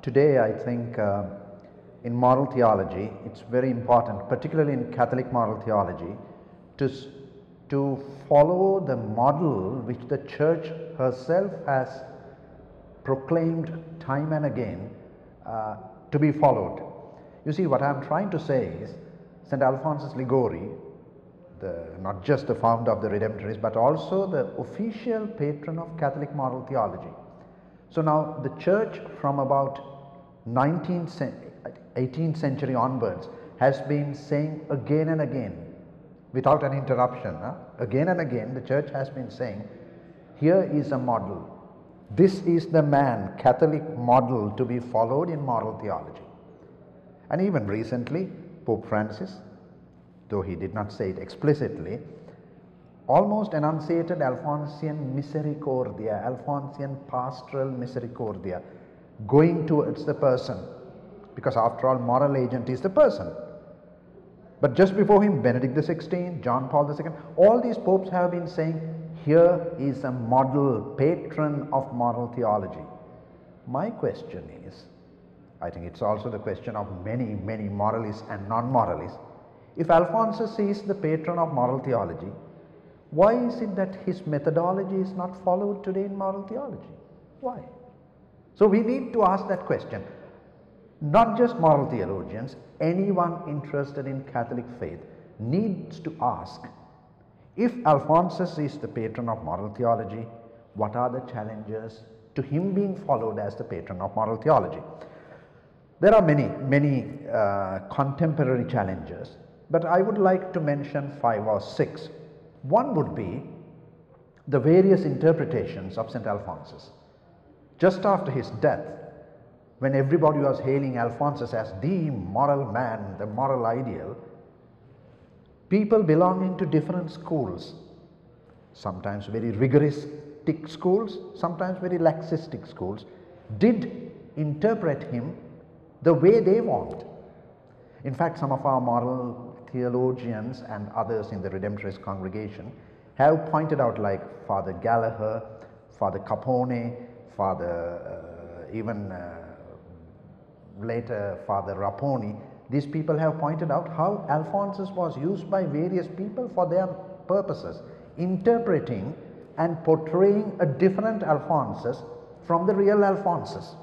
Today I think in moral theology it's very important, particularly in Catholic moral theology, to follow the model which the Church herself has proclaimed time and again to be followed. You see, what I am trying to say is St. Alphonsus Liguori, not just the founder of the Redemptorists but also the official patron of Catholic moral theology. So now the Church from about 18th century onwards has been saying again and again, without an interruption, again and again the Church has been saying, here is a model, this is the man, Catholic model to be followed in moral theology. And even recently Pope Francis, though he did not say it explicitly, almost enunciated Alphonsian misericordia, Alphonsian pastoral misericordia, going towards the person, because after all moral agent is the person. But just before him, Benedict XVI, John Paul II, all these popes have been saying, here is a model, patron of moral theology. My question is, I think it's also the question of many moralists and non-moralists, if Alphonsus is the patron of moral theology, why is it that his methodology is not followed today in moral theology? Why? So we need to ask that question. Not just moral theologians, anyone interested in Catholic faith needs to ask, if Alphonsus is the patron of moral theology, what are the challenges to him being followed as the patron of moral theology? There are many contemporary challenges, but I would like to mention 5 or 6. One would be the various interpretations of St. Alphonsus. Just after his death, when everybody was hailing Alphonsus as the moral man, the moral ideal, people belonging to different schools, sometimes very rigoristic schools, sometimes very laxistic schools, did interpret him the way they want. In fact, some of our moral theologians and others in the Redemptorist congregation have pointed out, like Father Gallagher, Father Capone, later Father Raponi, these people have pointed out how Alphonsus was used by various people for their purposes, interpreting and portraying a different Alphonsus from the real Alphonsus.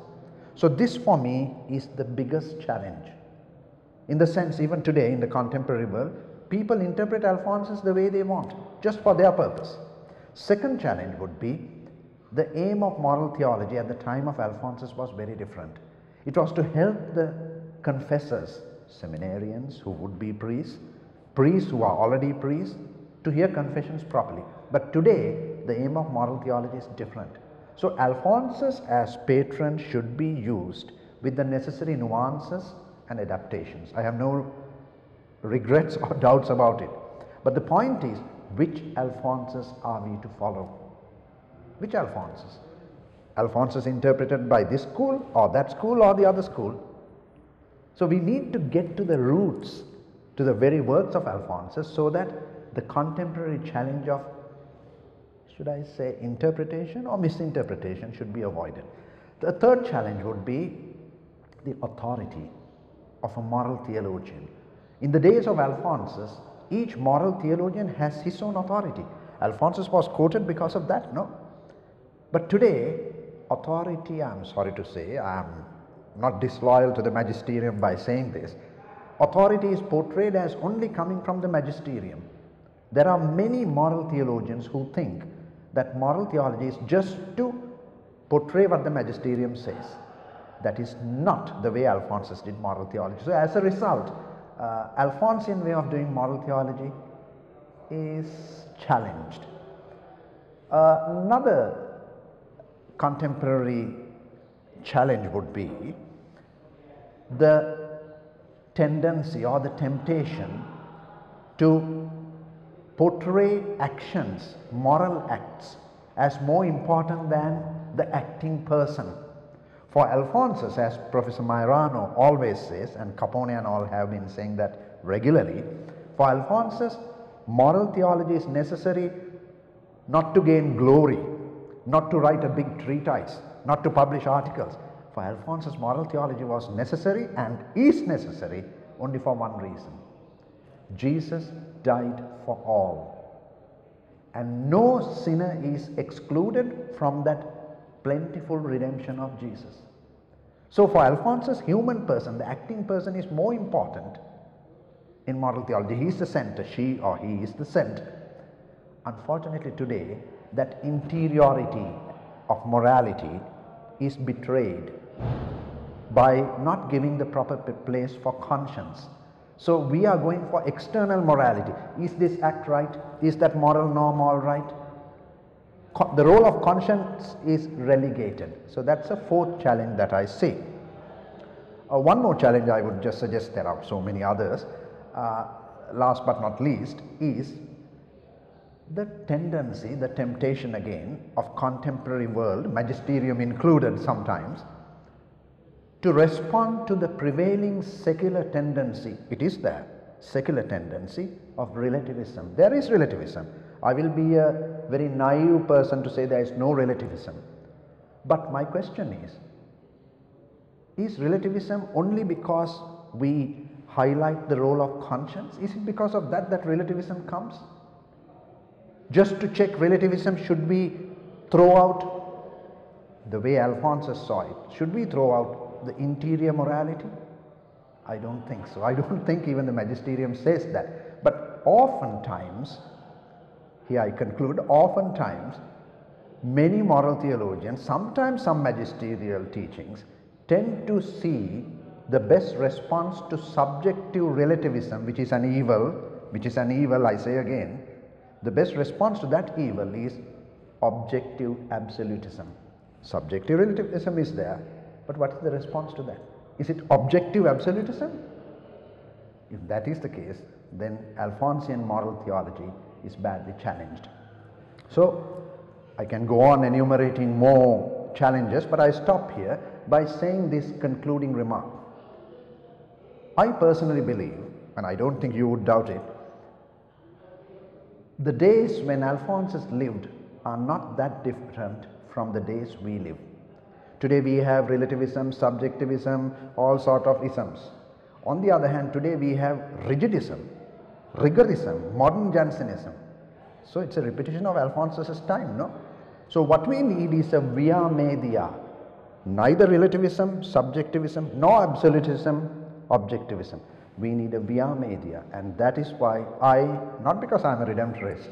So this for me is the biggest challenge. In the sense, even today in the contemporary world, people interpret Alphonsus the way they want, just for their purpose. Second challenge would be the aim of moral theology at the time of Alphonsus was very different. It was to help the confessors, seminarians who would be priests who are already priests, to hear confessions properly. But today the aim of moral theology is different. So Alphonsus as patron should be used with the necessary nuances and adaptations. I have no regrets or doubts about it. But the point is, which Alphonsus are we to follow? Which Alphonsus? Alphonsus interpreted by this school or that school or the other school. So we need to get to the roots, to the very works of Alphonsus, so that the contemporary challenge of, should I say, interpretation or misinterpretation should be avoided. The third challenge would be the authority of a moral theologian. In the days of Alphonsus, each moral theologian has his own authority. Alphonsus was quoted because of that, no? But today, authority, I am sorry to say, I am not disloyal to the magisterium by saying this, authority is portrayed as only coming from the magisterium. There are many moral theologians who think that moral theology is just to portray what the magisterium says. That is not the way Alphonsus did moral theology. So as a result, Alphonsian way of doing moral theology is challenged. Another contemporary challenge would be the tendency or the temptation to portray actions, moral acts, as more important than the acting person. For Alphonsus, as Professor Mairano always says, and Capone and all have been saying that regularly, for Alphonsus, moral theology is necessary not to gain glory, not to write a big treatise, not to publish articles. For For Alphonsus, moral theology was necessary and is necessary only for one reason. Jesus died for all, and no sinner is excluded from that plentiful redemption of Jesus. So for Alphonsus, human person, the acting person, is more important in moral theology. He is the center, she or he is the center. Unfortunately today, that interiority of morality is betrayed by not giving the proper place for conscience. So we are going for external morality. Is this act right? Is that moral norm all right? The role of conscience is relegated. So that's a fourth challenge that I see. One more challenge I would just suggest, there are so many others, last but not least, is the tendency, the temptation again of contemporary world, magisterium included sometimes, to respond to the prevailing secular tendency. It is there, secular tendency of relativism. There is relativism. I will be a very naive person to say there is no relativism. But my question is relativism only because we highlight the role of conscience? Is it because of that that relativism comes? Just to check relativism, should we throw out, the way Alphonsus saw it, should we throw out the interior morality? I don't think so. I don't think even the magisterium says that. But oftentimes, here I conclude, oftentimes many moral theologians, sometimes some magisterial teachings, tend to see the best response to subjective relativism, which is an evil, I say again, the best response to that evil is objective absolutism. Subjective relativism is there, but what is the response to that? Is it objective absolutism? If that is the case, then Alphonsian moral theology is badly challenged. So I can go on enumerating more challenges, but I stop here by saying this concluding remark. I personally believe, and I don't think you would doubt it, the days when Alphonsus lived are not that different from the days we live. Today we have relativism, subjectivism, all sort of isms. On the other hand, today we have rigidism, rigorism, modern Jansenism. So it's a repetition of Alphonsus' time, no? So what we need is a via media, neither relativism, subjectivism, nor absolutism, objectivism. We need a via media, and that is why not because I am a redemptorist,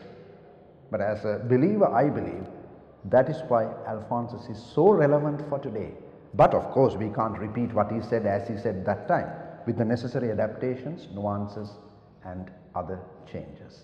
but as a believer I believe that is why Alphonsus is so relevant for today. But of course we can't repeat what he said as he said that time, with the necessary adaptations, nuances and other changes.